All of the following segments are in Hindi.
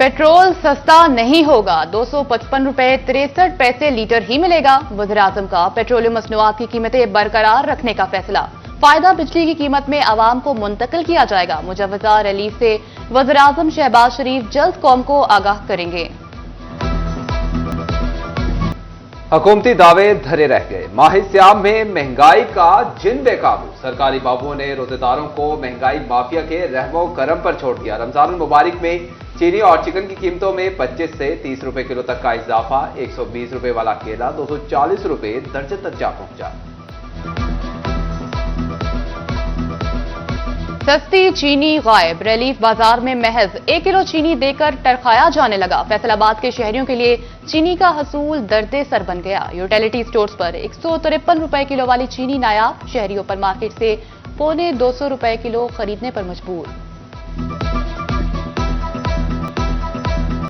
पेट्रोल सस्ता नहीं होगा, 255 रुपए 63 पैसे लीटर ही मिलेगा। वज़ीर-ए-आज़म का पेट्रोलियम मसनूआत की कीमतें बरकरार रखने का फैसला। फायदा बिजली की कीमत में आवाम को मुंतकिल किया जाएगा। मुजव्वज़ा रिलीफ से वज़ीर-ए-आज़म शहबाज शरीफ जल्द कौम को आगाह करेंगे। हुकूमती दावे धरे रह गए। माह सियाम में महंगाई का जिन बेकाबू। सरकारी बाबुओं ने रोजेदारों को महंगाई माफिया के रहमो करम पर छोड़ दिया। रमजान मुबारक में चीनी और चिकन की कीमतों में 25 से 30 रुपए किलो तक का इजाफा। 120 रुपए वाला केला 240 रुपए दर्जन तक जा पहुंचा। सस्ती चीनी गायब। रिलीफ बाजार में महज 1 किलो चीनी देकर टरखाया जाने लगा। फैसलाबाद के शहरियों के लिए चीनी का हसूल दर्दे सर बन गया। यूटिलिटी स्टोर्स पर 153 रुपए किलो वाली चीनी नायाब। शहरियों पर मार्केट से पौने 200 रुपए किलो खरीदने पर मजबूर।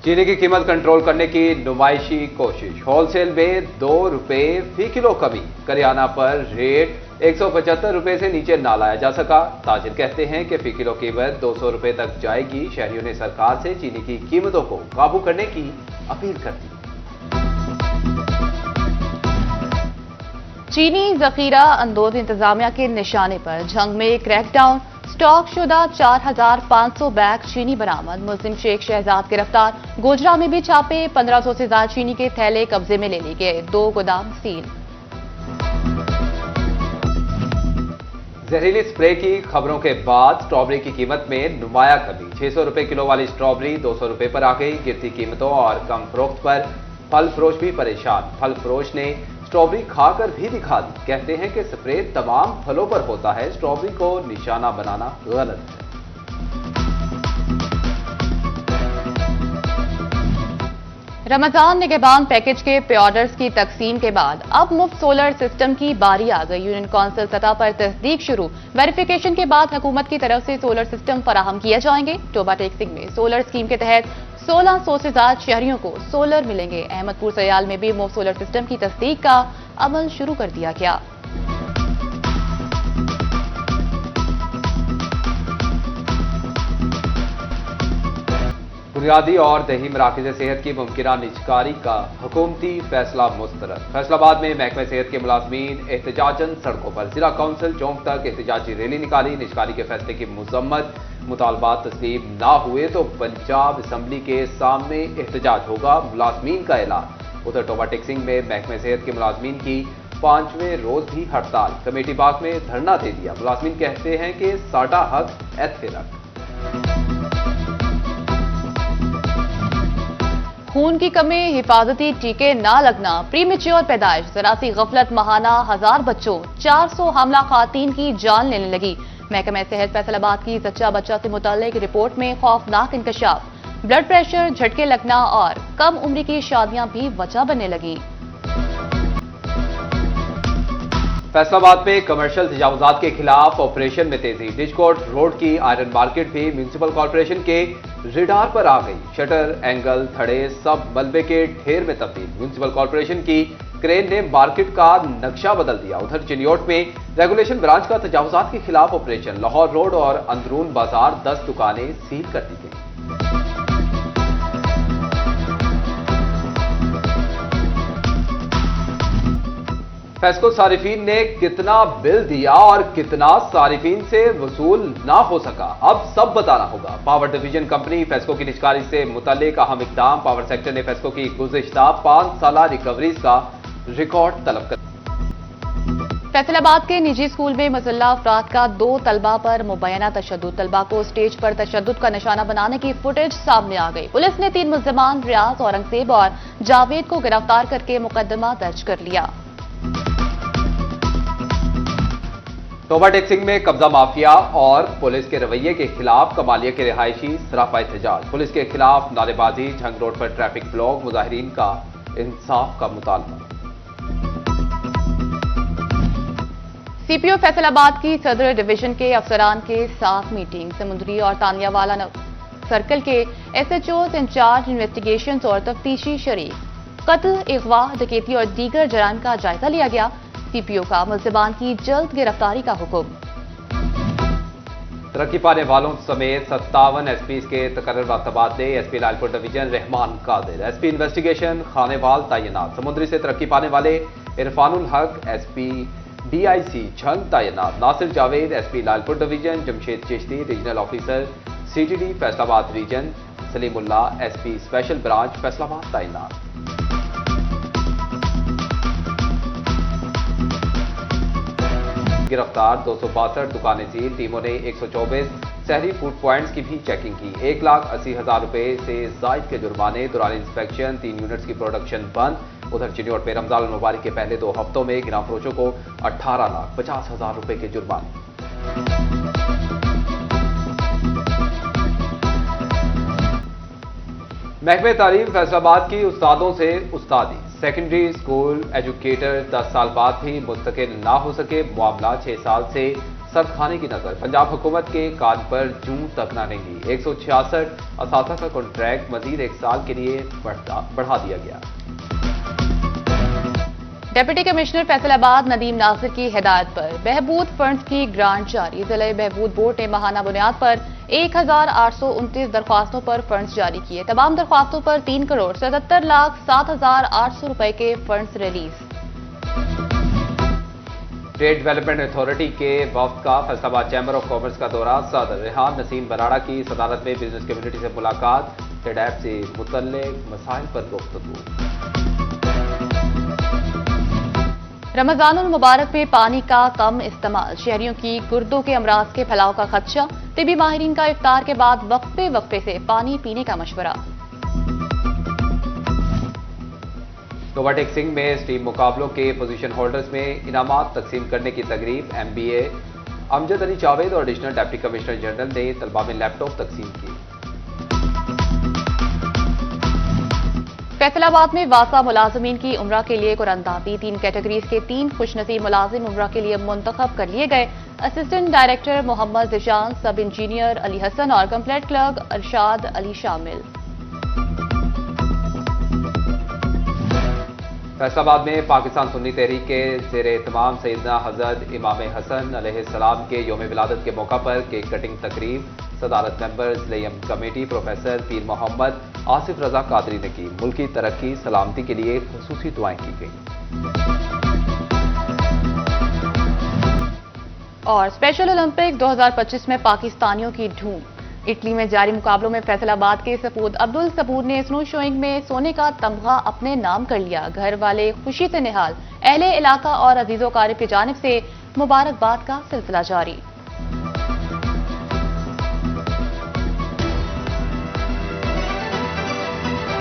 चीनी की कीमत कंट्रोल करने की नुमाइशी कोशिश। होलसेल में 2 रुपए फी किलो कमी। करियाना पर रेट 175 रुपए से नीचे ना लाया जा सका। ताजिर कहते हैं कि फी किलो कीमत 200 रुपए तक जाएगी। शहरियों ने सरकार से चीनी की कीमतों को काबू करने की अपील कर दी। चीनी जखीरा अंदोज इंतजामिया के निशाने पर जंग में क्रैकडाउन। स्टॉक शुदा 4500 बैग चीनी बरामद। मुस्लिम शेख शहजाद गिरफ्तार। गोजरा में भी छापे। 1500 से ज्यादा चीनी के थैले कब्जे में ले लिए गए। 2 गोदाम सील। जहरीली स्प्रे की खबरों के बाद स्ट्रॉबेरी की कीमत में नुमाया कमी। 600 रुपए किलो वाली स्ट्रॉबेरी 200 रुपए पर आ गई। गिरती कीमतों और कम फरोख्त पर फल फरोश भी परेशान। फल फरोश ने स्ट्रॉबेरी खाकर भी दिखा दी। कहते हैं कि स्प्रे तमाम फलों पर होता है। स्ट्रॉबेरी को निशाना बनाना गलत है। रमजान निगहबान पैकेज के पे ऑर्डर्स की तकसीम के बाद अब मुफ्त सोलर सिस्टम की बारी आ गई। यूनियन काउंसिल सतह पर तस्दीक शुरू। वेरिफिकेशन के बाद हुकूमत की तरफ से सोलर सिस्टम फराहम किए जाएंगे। टोबा टेक्सिंग में सोलर स्कीम के तहत 1600 से ज्यादा शहरियों को सोलर मिलेंगे। अहमदपुर सयाल में भी मुफ्त सोलर सिस्टम की तस्दीक का अमल शुरू कर दिया गया। बुनियादी और दही मराकज़ सेहत की मुमकिना निजकारी का हुकूमती फैसला मुस्तरद। फैसलाबाद में महकमे सेहत के मुलाजमीन एहतजाजन सड़कों पर। जिला काउंसिल चौक तक एहतजाजी रैली निकाली। निजकारी के फैसले की मजम्मत। मुतालबात तस्लीम ना हुए तो पंजाब असम्बली के सामने एहतजाज होगा। मुलाजमीन का ऐलान। उधर टोबा टेक्सिंग में महकमे सेहत के मुलाजमीन की 5वें रोज भी हड़ताल। कमेटी बाग में धरना दे दिया। मुलाजमीन कहते हैं कि साडा हक एतफिरक। खून की कमी, हिफाजती टीके ना लगना, प्रीमेच्योर पैदाइश, जरा सी गफलत महाना 1000 बच्चों, 400 हमला खातीन की जान लेने लगी। महकमा सेहत फैसलाबाद की जच्चा बच्चा से मुताल्लिक रिपोर्ट में खौफनाक इंकशाफ। ब्लड प्रेशर, झटके लगना और कम उम्र की शादियां भी वजह बनने लगी। फैसलाबाद में कमर्शियल तजावुजात के खिलाफ ऑपरेशन में तेजी। डिजकोट रोड की आयरन मार्केट भी म्यूनिसिपल कॉर्पोरेशन के रिडार पर आ गई। शटर, एंगल, थड़े सब मलबे के ढेर में तब्दील। म्यूनिसिपल कॉर्पोरेशन की क्रेन ने मार्केट का नक्शा बदल दिया। उधर चिनियोट में रेगुलेशन ब्रांच का तजावुजात के खिलाफ ऑपरेशन। लाहौर रोड और अंदरून बाजार 10 दुकानें सील कर दी गई। फेस्को सारिफीन ने कितना बिल दिया और कितना सारिफीन से वसूल ना हो सका, अब सब बताना होगा। पावर डिवीजन कंपनी फेस्को की निजकारी से मुतल्लिक अहम इक़दाम। पावर सेक्टर ने फेस्को की गुज़िश्ता 5 साला रिकवरीज का रिकॉर्ड तलब कर। फैसलाबाद के निजी स्कूल में मुसल्ला अफराद का 2 तलबा पर मुबैना तशद्दुद। तलबा को स्टेज पर तशद्दुद का निशाना बनाने की फुटेज सामने आ गई। पुलिस ने 3 मुल्जिमान रियाज, औरंगजेब और जावेद को गिरफ्तार करके मुकदमा दर्ज कर लिया। टोबा टेक्सिंग में कब्जा माफिया और पुलिस के रवैये के खिलाफ कमालिया के रिहायशी सरापा एहतजाज। पुलिस के खिलाफ नारेबाजी, झंग रोड पर ट्रैफिक ब्लॉक। मुजाहिरीन का इंसाफ का मुतालबा। सीपीओ फैसलाबाद की सदर डिवीजन के अफसरान के साथ मीटिंग। समुद्री और तानियावाला सर्कल के एसएचओ इंचार्ज इन्वेस्टिगेशन और तफ्तीशी शरीक। कत्ल, अगवा, डकैती और दीगर जराइम का जायजा लिया गया। सीपीओ का मुल्जिमान की जल्द गिरफ्तारी का हुक्म। तरक्की पाने वालों समेत 57 एसपी के तकर्रर तबादले। SP Lalpur division Rahman Qadir, SP investigation Khanewal तैनात। समुद्री से तरक्की पाने वाले इरफानुल हक एसपी डीआईसी झंग तैनात। Nasir Javed SP Lalpur division. Jamshed Chishti regional officer CTD Faisalabad region. Salimullah SP special branch Faisalabad तैनात। गिरफ्तार 262 दुकानें सील। टीमों ने 124 शहरी फूड प्वाइंट्स की भी चेकिंग की। 1,80,000 रुपए से जायद के जुर्माने। दौरान इंस्पेक्शन 3 यूनिट्स की प्रोडक्शन बंद। उधर चिन्नौट में रमजान मुबारक के पहले 2 हफ्तों में गिराम फरोशों को 18,50,000 रुपए के जुर्माने। महकमे तालीम फैसलाबाद की उस्तादों से उस्तादी। सेकेंडरी स्कूल एजुकेटर 10 साल बाद भी मुस्तकिल ना हो सके। मामला 6 साल से सरखाने की नजर। पंजाब हुकूमत के कान पर जूं तक ना रहेंगी। 166 असातिज़ा का कॉन्ट्रैक्ट मजीद 1 साल के लिए बढ़ा दिया गया। डिप्टी कमिश्नर फैसलाबाद नदीम नासिर की हिदायत पर बहबूद फंड्स की ग्रांट जारी। जिला बहबूद बोर्ड ने माहाना बुनियाद पर 1,829 दरख्वास्तों पर फंड्स जारी किए। तमाम दरख्वास्तों पर 3,77,07,800 रुपए के funds release. Trade development authority के वफ्द का फैसलाबाद चैम्बर ऑफ कॉमर्स का दौरा। सदर रेहान नसीम बराड़ा की सदारत में बिजनेस कम्युनिटी से मुलाकात। ट्रेड ऐप से मुतल्लिक मसाइल पर गुफ्तगू। रमजानुल मुबारक में पानी का कम इस्तेमाल। शहरियों की गुर्दों के अमराज के फैलाव का खदशा। तिबी माहिरीन का इफ्तार के बाद वक्फे से पानी पीने का मशवरा। रोबोटिक्सिंग में स्टीम मुकाबलों के पोजीशन होल्डर्स में इनामात तकसीम करने की तकरीब। MBA अमजद अली जावेद और एडिशनल डिप्टी कमिश्नर जनरल ने तलबा में लैपटॉप तकसीम की। फैसलाबाद में वासा मुलाजमीन की उम्रा के लिए कुरानदादी। 3 कैटेगरीज के 3 खुशनसीब मुलाजिम उम्रा के लिए मुंतखब कर लिए गए। असिस्टेंट डायरेक्टर मोहम्मद जिशान, सब इंजीनियर अली हसन और कंप्लेंट क्लर्क अरशाद अली शामिल। फैसलाबाद में पाकिस्तान सुन्नी तहरीक के ज़ेर एहतमाम सैयदना हजरत इमाम हसन अलैहिस्सलाम के यौम विलादत के मौका पर केक कटिंग तकरीब। सदारत मेंबर्स लेयम कमेटी प्रोफेसर पीर मोहम्मद आसिफ रजा कादरी ने की। मुल्की तरक्की सलामती के लिए खुसूसी दुआएं की गई। और स्पेशल ओलंपिक 2025 में पाकिस्तानियों की धूम। इटली में जारी मुकाबलों में फैसलाबाद के सपूत अब्दुल सबूर ने स्नो शोइंग में सोने का तमगा अपने नाम कर लिया। घर वाले खुशी से निहाल। अहले इलाका और अजीजों कारिब की जानिब से मुबारकबाद का सिलसिला जारी।